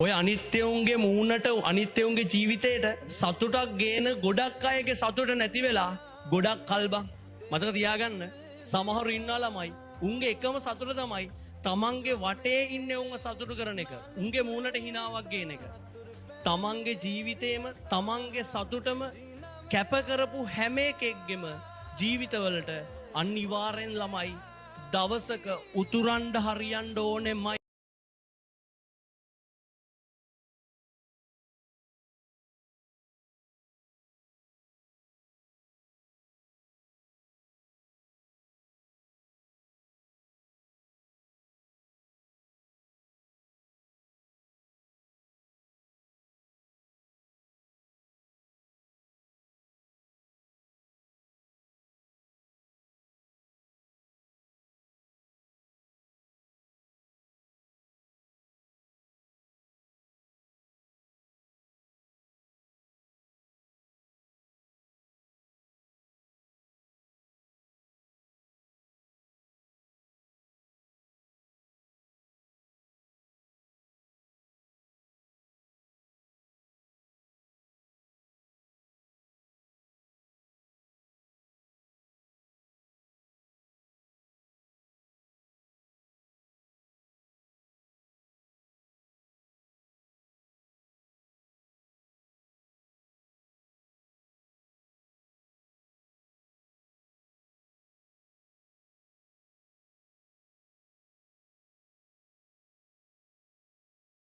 ඔය අනිත්‍යවුන්ගේ මූුණට අනිත්‍යවුන්ගේ ජීවිතයට සතුටක් ගේන ගොඩක් අයගේ සතුට නැති වෙලා ගොඩක් කල්බං මතක තියාගන්න සමහරු ඉන්නා ළමයි උන්ගේ එකම සතුට තමයි තමන්ගේ වටේ ඉන්න උන්ව සතුටු කරන එක උන්ගේ මූුණට හිනාවක් ගේන එක තමන්ගේ ජීවිතේම තමන්ගේ සතුටම කැපකරපු හැම එකෙක්ගෙම ජීවිතවලට අනිවාර්යෙන් ළමයි දවසක උතුරන්ඩ හරියන්ඩ ඕනෙමයි